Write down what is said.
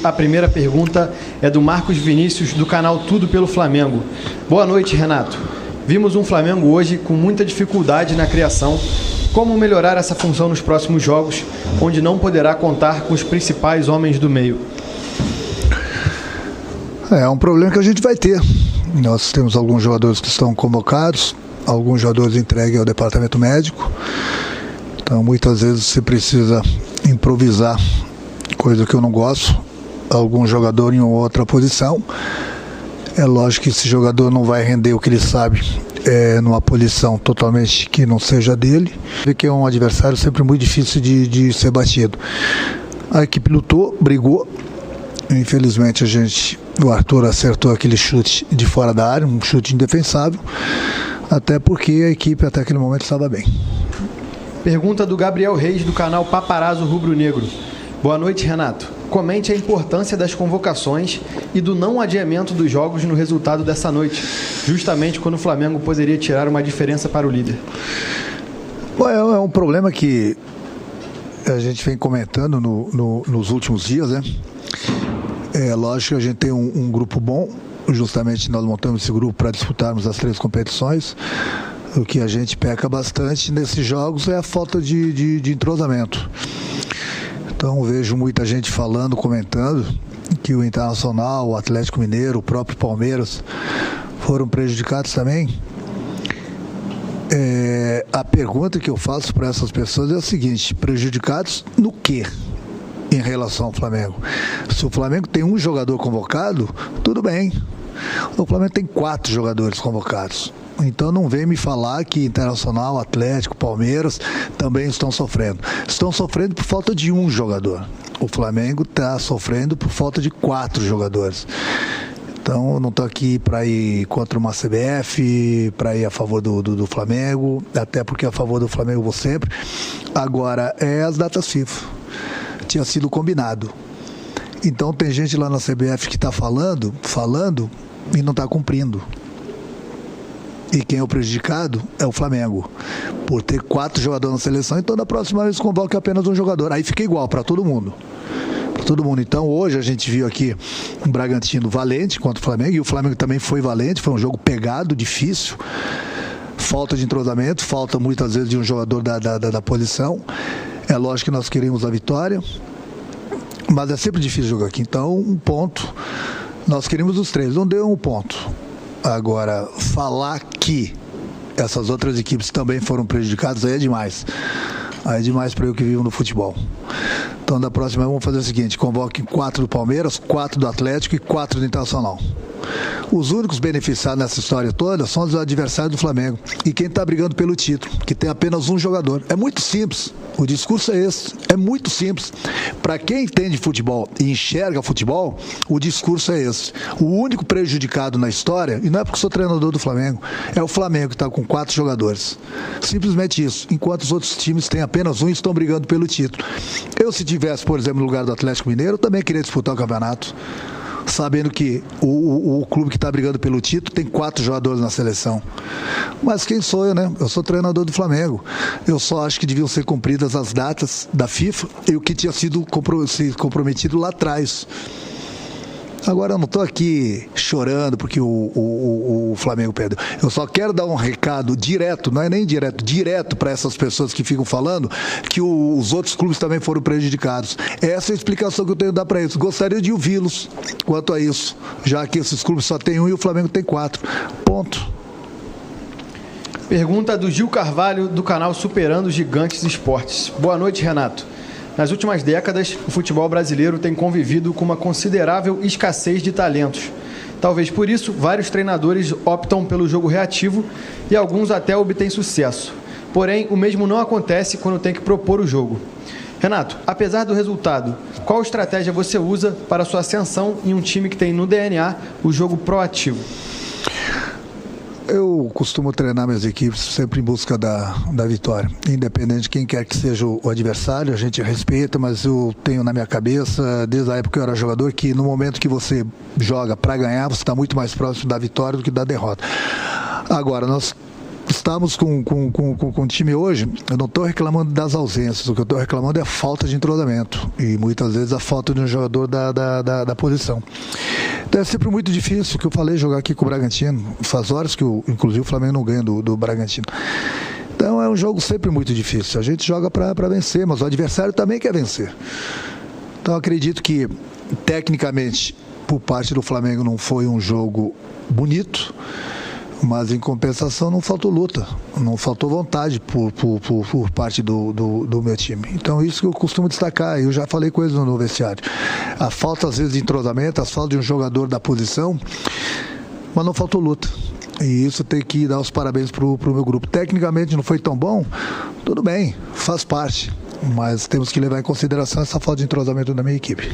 A primeira pergunta é do Marcos Vinícius, do canal Tudo pelo Flamengo. Boa noite, Renato. Vimos um Flamengo hoje com muita dificuldade na criação. Como melhorar essa função nos próximos jogos, onde não poderá contar com os principais homens do meio? É um problema que a gente vai ter. Nós temos alguns jogadores que estão convocados, alguns jogadores entregues ao departamento médico. Então, muitas vezes você precisa improvisar, coisa que eu não gosto, algum jogador em outra posição. É lógico que esse jogador não vai render o que ele sabe numa posição totalmente que não seja dele. Vê que é um adversário sempre muito difícil de ser batido. A equipe lutou, brigou. Infelizmente o Arthur acertou aquele chute de fora da área, um chute indefensável, até porque a equipe até aquele momento estava bem. Pergunta do Gabriel Reis, do canal Paparazzo Rubro Negro. Boa noite, Renato. Comente a importância das convocações e do não adiamento dos jogos no resultado dessa noite, justamente quando o Flamengo poderia tirar uma diferença para o líder. Bom, é um problema que a gente vem comentando nos últimos dias, né? É lógico que a gente tem um grupo bom, justamente nós montamos esse grupo para disputarmos as 3 competições. O que a gente peca bastante nesses jogos é a falta de entrosamento. Então vejo muita gente falando, comentando que o Internacional, o Atlético Mineiro, o próprio Palmeiras foram prejudicados também. A pergunta que eu faço para essas pessoas é a seguinte: prejudicados no quê em relação ao Flamengo? Se o Flamengo tem um jogador convocado, tudo bem. O Flamengo tem 4 jogadores convocados. Então não vem me falar que Internacional, Atlético, Palmeiras também estão sofrendo. Estão sofrendo por falta de um jogador. O Flamengo está sofrendo por falta de 4 jogadores. Então eu não estou aqui para ir contra uma CBF, para ir a favor do Flamengo, até porque a favor do Flamengo eu vou sempre. Agora, as datas FIFA. Tinha sido combinado. Então tem gente lá na CBF que está falando e não está cumprindo. E quem é o prejudicado é o Flamengo, por ter 4 jogadores na seleção. Então da próxima vez convoca apenas um jogador. Aí fica igual para todo mundo. Então hoje a gente viu aqui um Bragantino valente contra o Flamengo, e o Flamengo também foi valente. Foi um jogo pegado, difícil, falta de entrosamento, falta muitas vezes de um jogador da posição. É lógico que nós queremos a vitória, mas é sempre difícil jogar aqui. Então, um ponto, nós queríamos os 3, não deu um ponto. Agora, falar que essas outras equipes também foram prejudicadas, aí é demais. Aí é demais para eu que vivo no futebol. Então, da próxima vamos fazer o seguinte: convoque 4 do Palmeiras, 4 do Atlético e 4 do Internacional. Os únicos beneficiados nessa história toda são os adversários do Flamengo e quem está brigando pelo título, que tem apenas um jogador. É muito simples, o discurso é esse, é muito simples. Para quem entende futebol e enxerga futebol, o discurso é esse. O único prejudicado na história, e não é porque sou treinador do Flamengo, é o Flamengo, que está com 4 jogadores. Simplesmente isso, enquanto os outros times têm apenas um e estão brigando pelo título. Eu, se tivesse, por exemplo, no lugar do Atlético Mineiro, eu também queria disputar o campeonato, sabendo que o clube que está brigando pelo título tem 4 jogadores na seleção. Mas quem sou eu, né? Eu sou treinador do Flamengo. Eu só acho que deviam ser cumpridas as datas da FIFA e o que tinha sido comprometido lá atrás. Agora eu não estou aqui chorando porque o Flamengo perdeu. Eu só quero dar um recado direto, não é nem indireto, direto para essas pessoas que ficam falando que os outros clubes também foram prejudicados. Essa é a explicação que eu tenho que dar para eles. Gostaria de ouvi-los quanto a isso, já que esses clubes só tem um e o Flamengo tem 4. Ponto. Pergunta do Gil Carvalho, do canal Superando Gigantes Esportes. Boa noite, Renato. Nas últimas décadas, o futebol brasileiro tem convivido com uma considerável escassez de talentos. Talvez por isso, vários treinadores optam pelo jogo reativo e alguns até obtêm sucesso. Porém, o mesmo não acontece quando tem que propor o jogo. Renato, apesar do resultado, qual estratégia você usa para sua ascensão em um time que tem no DNA o jogo proativo? Eu costumo treinar minhas equipes sempre em busca da vitória, independente de quem quer que seja o adversário. A gente respeita, mas eu tenho na minha cabeça, desde a época que eu era jogador, que no momento que você joga para ganhar, você está muito mais próximo da vitória do que da derrota. Agora, nós estamos com o time hoje, eu não estou reclamando das ausências, o que eu estou reclamando é a falta de entrosamento e muitas vezes a falta de um jogador da posição. Então é sempre muito difícil, que eu falei, jogar aqui com o Bragantino. Faz horas que, inclusive, o Flamengo não ganha do Bragantino. Então é um jogo sempre muito difícil. A gente joga para vencer, mas o adversário também quer vencer. Então acredito que, tecnicamente, por parte do Flamengo não foi um jogo bonito, mas em compensação não faltou luta, não faltou vontade por parte do meu time. Então isso que eu costumo destacar, eu já falei coisas no vestiário. A falta às vezes de entrosamento, a falta de um jogador da posição, mas não faltou luta. E isso tem que dar os parabéns pro meu grupo. Tecnicamente não foi tão bom, tudo bem, faz parte, mas temos que levar em consideração essa falta de entrosamento da minha equipe.